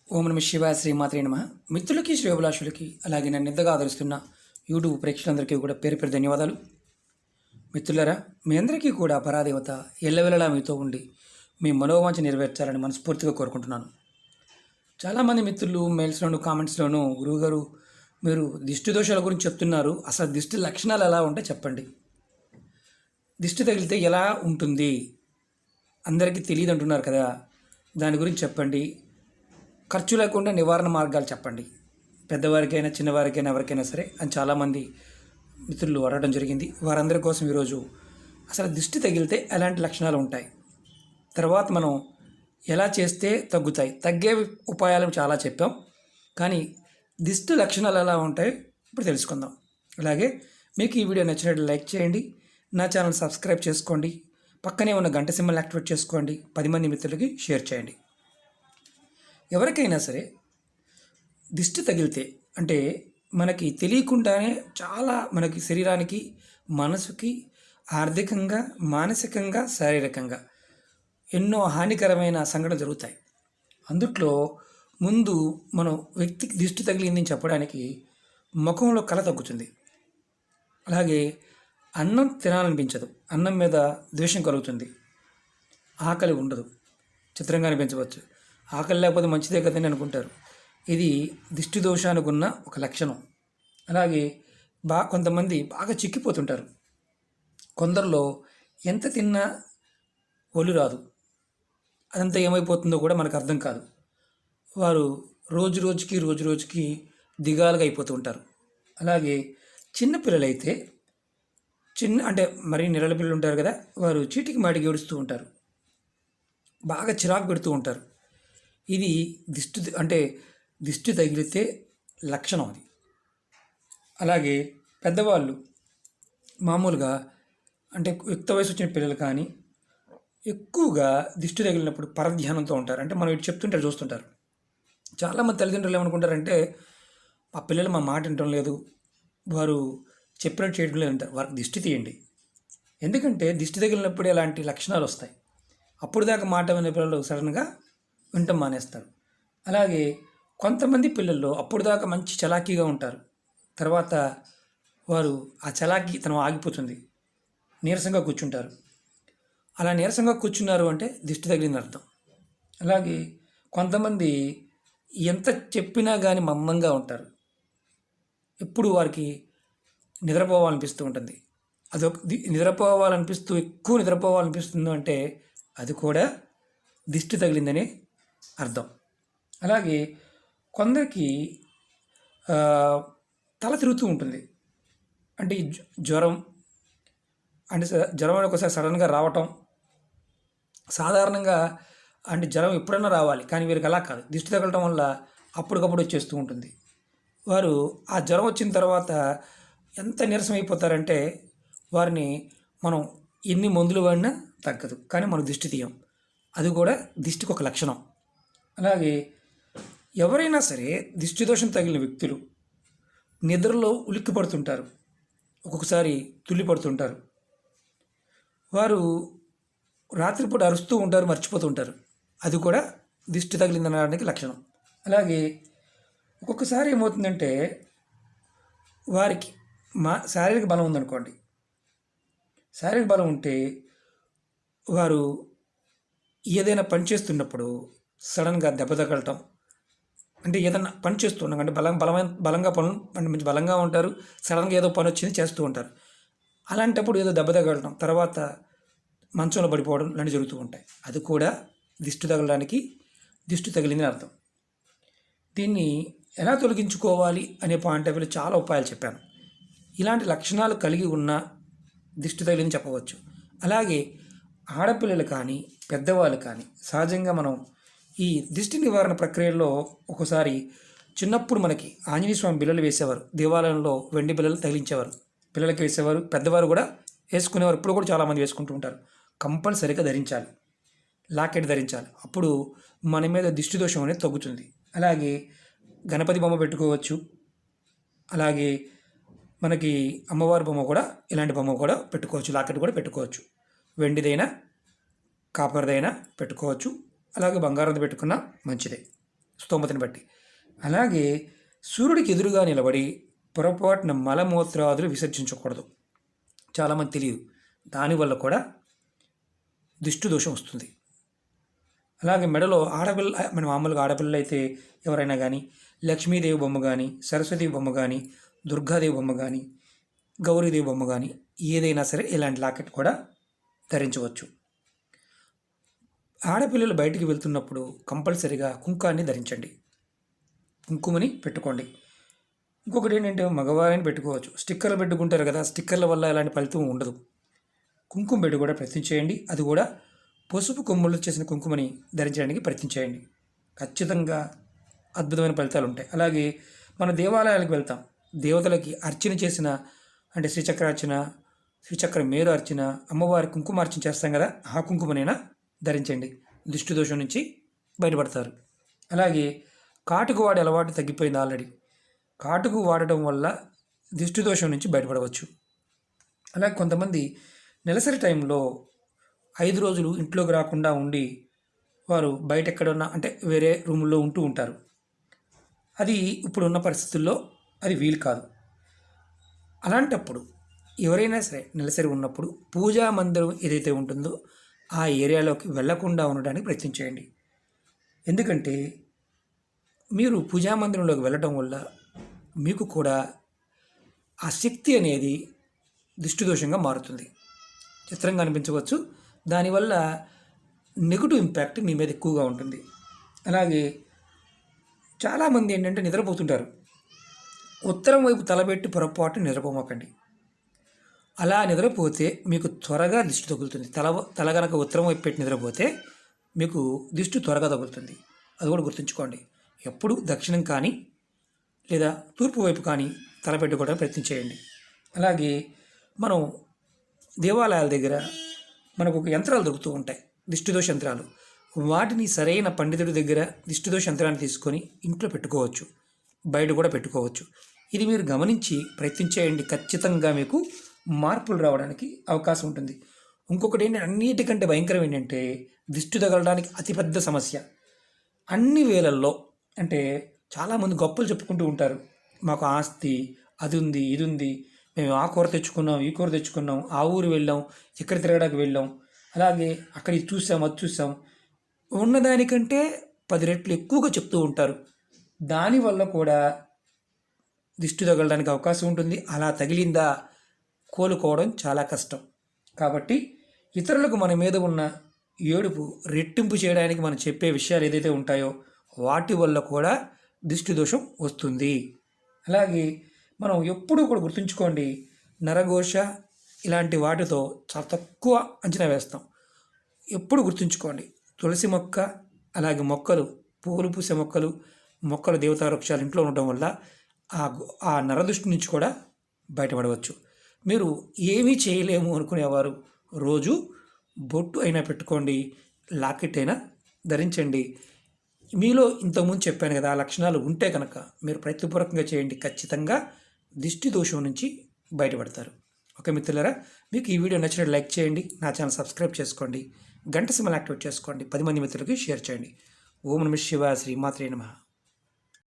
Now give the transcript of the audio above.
ఓం నమ శివాయ శ్రీమాత్రే నమ. మిత్రులకి శ్రేయోభిలాషులకి అలాగే నన్ను ఎంతగా ఆదరిస్తున్న యూట్యూబ్ ప్రేక్షకులందరికీ కూడా పేరు పేరు ధన్యవాదాలు. మిత్రులరా, మీ అందరికీ కూడా పరాదేవత ఎల్లవెల్లలా మీతో ఉండి మీ మనోవాంఛ నెరవేర్చాలని మనస్ఫూర్తిగా కోరుకుంటున్నాను. చాలామంది మిత్రులు మెయిల్స్లోను కామెంట్స్లోను గురువుగారు మీరు దిష్టి దోషాల గురించి చెప్తున్నారు, అసలు దిష్టి లక్షణాలు ఎలా ఉంటాయి చెప్పండి, దిష్టి తగిలితే ఎలా ఉంటుంది అందరికీ తెలియదు అంటున్నారు కదా, దాని గురించి చెప్పండి, ఖర్చు లేకుండా నివారణ మార్గాలు చెప్పండి, పెద్దవారికైనా చిన్నవారికైనా ఎవరికైనా సరే అని చాలామంది మిత్రులు అడగడం జరిగింది. వారందరి కోసం ఈరోజు అసలు దిష్టి తగిలితే ఎలాంటి లక్షణాలు ఉంటాయి, తర్వాత మనం ఎలా చేస్తే తగ్గుతాయి, తగ్గే ఉపాయాలు చాలా చెప్పాం, కానీ దిష్టి లక్షణాలు ఎలా ఉంటాయి ఇప్పుడు తెలుసుకుందాం. అలాగే మీకు ఈ వీడియో నచ్చినట్లు లైక్ చేయండి, నా ఛానల్ సబ్స్క్రైబ్ చేసుకోండి, పక్కనే ఉన్న గంట సింబల్ యాక్టివేట్ చేసుకోండి, 10 మంది మిత్రులకి షేర్ చేయండి. ఎవరికైనా సరే దిష్టి తగిలితే అంటే మనకి తెలియకుండానే చాలా మనకి శరీరానికి, మనసుకి, ఆర్థికంగా, మానసికంగా, శారీరకంగా ఎన్నో హానికరమైన సంఘటనలు జరుగుతాయి. అందుట్లో ముందు మనం వ్యక్తికి దిష్టి తగిలిందని చెప్పడానికి ముఖంలో కళ తగ్గుతుంది, అలాగే అన్నం తినాలనిపించదు, అన్నం మీద ద్వేషం కలుగుతుంది, ఆకలి ఉండదు, చిత్రంగా అనిపించవచ్చు, ఆకలి లేకపోతే మంచిదే కదని అనుకుంటారు. ఇది దిష్టి దోషానికి ఉన్న ఒక లక్షణం. అలాగే కొంతమంది బాగా చిక్కిపోతుంటారు, కొందరిలో ఎంత తిన్నా ఒళ్ళు రాదు, అదంతా ఏమైపోతుందో కూడా మనకు అర్థం కాదు, వారు రోజు రోజుకి దిగాలుగా అయిపోతూ ఉంటారు. అలాగే చిన్నపిల్లలైతే అంటే మరీ నెలల పిల్లలు ఉంటారు కదా, వారు చీటికి మాటికి ఏడుస్తూ ఉంటారు, బాగా చిరాకు పెడుతూ ఉంటారు. ఇది దిష్టి తగిలితే లక్షణం అది. అలాగే పెద్దవాళ్ళు మామూలుగా అంటే యుక్త వయసు వచ్చిన పిల్లలు కానీ ఎక్కువగా దిష్టి తగిలినప్పుడు పరధ్యానంతో ఉంటారు. అంటే మనం ఇటు చెప్తుంటారు చూస్తుంటారు. చాలామంది తల్లిదండ్రులు ఏమనుకుంటారంటే ఆ పిల్లలు మా మాట వినటం లేదు, వారు చెప్పినట్టు చేయడం లేదు అంటారు. వారికి దిష్టి తీయండి, ఎందుకంటే దిష్టి తగిలినప్పుడే అలాంటి లక్షణాలు వస్తాయి. అప్పుడు దాకా మాట వినే పిల్లలు సడన్గా వినటం మానేస్తారు. అలాగే కొంతమంది పిల్లల్లో అప్పుడు దాకా మంచి చలాకీగా ఉంటారు, తర్వాత వారు ఆ చలాకీతనం ఆగిపోతుంది, నీరసంగా కూర్చుంటారు. అలా నీరసంగా కూర్చున్నారు అంటే దిష్టి తగిలింది అర్థం. అలాగే కొంతమంది ఎంత చెప్పినా కానీ మందంగా ఉంటారు, ఎప్పుడు వారికి నిద్రపోవాలనిపిస్తూ ఉంటుంది. అదొక ఎక్కువ నిద్రపోవాలనిపిస్తుంది అంటే అది కూడా దిష్టి తగిలిందని అర్థం. అలాగే కొందరికి తల తిరుగుతూ ఉంటుంది, అంటే జ్వరం ఒకసారి సడన్గా రావటం, సాధారణంగా అంటే జ్వరం ఎప్పుడైనా రావాలి, కానీ వీరికి అలా కాదు, దిష్టి తగలటం వల్ల అప్పటికప్పుడు వచ్చేస్తూ ఉంటుంది. వారు ఆ జ్వరం వచ్చిన తర్వాత ఎంత నీరసం అయిపోతారంటే వారిని మనం ఎన్ని మందులు వాడినా తగ్గదు, కానీ మనం దిష్టి తీయం, అది కూడా దిష్టికి ఒక లక్షణం. అలాగే ఎవరైనా సరే దిష్టి దోషం తగిలిన వ్యక్తులు నిద్రలో ఉలిక్కి పడుతుంటారు, ఒక్కొక్కసారి తుల్లి పడుతుంటారు, వారు రాత్రిపూట అరుస్తూ ఉంటారు, మర్చిపోతూ ఉంటారు, అది కూడా దిష్టి తగిలిందనడానికి లక్షణం. అలాగే ఒక్కొక్కసారి ఏమవుతుందంటే వారికి శారీరక బలం ఉందనుకోండి, శారీరక బలం ఉంటే వారు ఏదైనా పని చేస్తున్నప్పుడు సడన్గా దెబ్బ తగలటం, అంటే ఏదైనా పని చేస్తున్నాం అంటే బలంగా అంటే మంచి బలంగా ఉంటారు, సడన్గా ఏదో పని వచ్చింది చేస్తూ ఉంటారు, అలాంటప్పుడు ఏదో దెబ్బ తగలటం, తర్వాత మంచంలో పడిపోవడం లాంటివి జరుగుతూ ఉంటాయి, అది కూడా దిష్టి తగలడానికి దిష్టి తగిలిందని అర్థం. దీన్ని ఎలా తొలగించుకోవాలి అనే పాయింట్ ఆఫ్ వ్యూలో చాలా ఉపాయాలు చెప్పాను. ఇలాంటి లక్షణాలు కలిగి ఉన్న దిష్టి తగిలిందని చెప్పవచ్చు. అలాగే ఆడపిల్లలు కానీ పెద్దవాళ్ళు కానీ సహజంగా మనం ఈ దిష్టి నివారణ ప్రక్రియలో ఒకసారి చిన్నప్పుడు మనకి ఆంజనేయ స్వామి బిళ్ళలు వేసేవారు, దేవాలయంలో వెండి బిళ్ళలు తగిలించేవారు, పిల్లలకి వేసేవారు, పెద్దవారు కూడా వేసుకునేవారు, ఇప్పుడు కూడా చాలామంది వేసుకుంటూ ఉంటారు. కంపల్సరీగా ధరించాలి, లాకెట్ ధరించాలి, అప్పుడు మన మీద దిష్టి దోషం అనేది తగ్గుతుంది. అలాగే గణపతి బొమ్మ పెట్టుకోవచ్చు, అలాగే మనకి అమ్మవారి బొమ్మ కూడా, ఇలాంటి బొమ్మ కూడా పెట్టుకోవచ్చు, లాకెట్ కూడా పెట్టుకోవచ్చు, వెండిదైనా కాపర్దైనా పెట్టుకోవచ్చు, అలాగే బంగారంది పెట్టుకున్నా మంచిదే. స్తోమతని బట్టి. అలాగే సూర్యుడికి ఎదురుగా నిలబడి పొరపాటున మలమూత్రాదులు విసర్జించకూడదు. చాలామంది తెలియదు. దానివల్ల కూడా దిష్టి దోషం వస్తుంది. అలాగే మెడలో ఆడపిల్ల, మన మామూలుగా ఆడపిల్లలు అయితే ఎవరైనా కానీ లక్ష్మీదేవి బొమ్మ కానీ, సరస్వతి బొమ్మ కానీ, దుర్గాదేవి బొమ్మ కానీ, గౌరీదేవి బొమ్మ కానీ ఏదైనా సరే ఇలాంటి లాకెట్ కూడా ధరించవచ్చు. ఆడపిల్లలు బయటికి వెళ్తున్నప్పుడు కంపల్సరిగా కుంకాన్ని ధరించండి, కుంకుమని పెట్టుకోండి. ఇంకొకటి ఏంటంటే మగవారిని పెట్టుకోవచ్చు. స్టిక్కర్లు పెట్టుకుంటారు కదా, స్టిక్కర్ల వల్ల ఎలాంటి ఫలితం ఉండదు. కుంకుమ పెట్టి కూడా ప్రయత్నం చేయండి. అది కూడా పసుపు కొమ్ములు చేసిన కుంకుమని ధరించడానికి ప్రయత్నం చేయండి. ఖచ్చితంగా అద్భుతమైన ఫలితాలు ఉంటాయి. అలాగే మన దేవాలయాలకు వెళ్తాం, దేవతలకి అర్చన చేసిన అంటే శ్రీచక్రార్చన, శ్రీచక్ర మేరు అర్చన, అమ్మవారి కుంకుమార్చన చేస్తాం కదా, ఆ కుంకుమనైనా ధరించండి. దిష్టి దోషం నుంచి బయటపడతారు. అలాగే కాటుకు వాడే అలవాటు తగ్గిపోయింది ఆల్రెడీ. కాటుకు వాడటం వల్ల దిష్టి దోషం నుంచి బయటపడవచ్చు. అలాగే కొంతమంది నెలసరి టైంలో 5 రోజులు ఇంట్లోకి రాకుండా ఉండి వారు బయట ఎక్కడున్నా అంటే వేరే రూముల్లో ఉంటూ ఉంటారు. అది ఇప్పుడున్న పరిస్థితుల్లో అది వీలు కాదు. అలాంటప్పుడు ఎవరైనా సరే నెలసరి ఉన్నప్పుడు పూజా మందిరం ఏదైతే ఉంటుందో ఆ ఏరియాలోకి వెళ్లకుండా ఉండడానికి ప్రయత్నం చేయండి. ఎందుకంటే మీరు పూజా మందిరంలోకి వెళ్ళటం వల్ల మీకు కూడా ఆ శక్తి అనేది దిష్టిదోషంగా మారుతుంది. చిత్రంగా అనిపించవచ్చు. దానివల్ల నెగిటివ్ ఇంపాక్ట్ మీ మీద ఎక్కువగా ఉంటుంది. అలాగే చాలామంది ఏంటంటే నిద్రపోతుంటారు. ఉత్తరం వైపు తలబెట్టి పొరపాటు నిద్రపోమాకండి. అలా నిద్రపోతే మీకు త్వరగా దిష్టి తగులుతుంది. తల గనక ఉత్తరం వైపు పెట్టి నిద్రపోతే మీకు దిష్టి త్వరగా తగులుతుంది. అది కూడా గుర్తుంచుకోండి. ఎప్పుడు దక్షిణం కానీ లేదా తూర్పు వైపు కానీ తలపెట్టుకోవడానికి ప్రయత్నం చేయండి. అలాగే మనం దేవాలయాల దగ్గర మనకు ఒక యంత్రాలు దొరుకుతూ ఉంటాయి, దిష్టిదోష యంత్రాలు. వాటిని సరైన పండితుడి దగ్గర దిష్టిదోష యంత్రాన్ని తీసుకొని ఇంట్లో పెట్టుకోవచ్చు, బయట కూడా పెట్టుకోవచ్చు. ఇది మీరు గమనించి ప్రయత్నం చేయండి. ఖచ్చితంగా మీకు మార్పులు రావడానికి అవకాశం ఉంటుంది. ఇంకొకటి ఏంటంటే అన్నిటికంటే భయంకరం ఏంటంటే దిష్టి తగలడానికి అతిపెద్ద సమస్య. అన్ని వేళల్లో అంటే చాలామంది గొప్పలు చెప్పుకుంటూ ఉంటారు. మాకు ఆస్తి అది ఉంది, ఇది ఉంది, మేము ఆ కూర తెచ్చుకున్నాం, ఈ కూర తెచ్చుకున్నాం, ఆ ఊరు వెళ్ళాం, ఇక్కడ తిరగడానికి వెళ్ళాం, అలాగే అక్కడ ఇది చూసాం, అది చూసాం. ఉన్నదానికంటే 10 రెట్లు ఎక్కువగా చెప్తూ ఉంటారు. దానివల్ల కూడా దిష్టి తగలడానికి అవకాశం ఉంటుంది. అలా తగిలిందా కోలుకోవడం చాలా కష్టం. కాబట్టి ఇతరులకు మన మీద ఉన్న ఏడుపు రెట్టింపు చేయడానికి మనం చెప్పే విషయాలు ఏదైతే ఉంటాయో వాటి వల్ల కూడా దిష్టి దోషం వస్తుంది. అలాగే మనం ఎప్పుడూ కూడా గుర్తుంచుకోండి, నరఘోష ఇలాంటి వాటితో చాలా తక్కువ అంచనా వేస్తాం. ఎప్పుడు గుర్తుంచుకోండి, తులసి మొక్క అలాగే మొక్కలు, పువ్వులు పూసే మొక్కలు దేవతా వృక్షాలు ఇంట్లో ఉండడం వల్ల ఆ నరదృష్టి నుంచి కూడా బయటపడవచ్చు. మీరు ఏమీ చేయలేము అనుకునేవారు రోజు బొట్టు అయినా పెట్టుకోండి, లాకెట్ అయినా ధరించండి. మీలో ఇంతకుముందు చెప్పాను కదా, ఆ లక్షణాలు ఉంటే కనుక మీరు ప్రయత్నపూర్వకంగా చేయండి. ఖచ్చితంగా దిష్టి దోషం నుంచి బయటపడతారు. ఓకే మిత్రులారా, మీకు ఈ వీడియో నచ్చినట్టు లైక్ చేయండి, నా ఛానల్ సబ్స్క్రైబ్ చేసుకోండి, గంట సింబల్ యాక్టివేట్ చేసుకోండి, 10 మంది మిత్రులకి షేర్ చేయండి. ఓం నమః శివాయ, శ్రీమాత్రే నమః.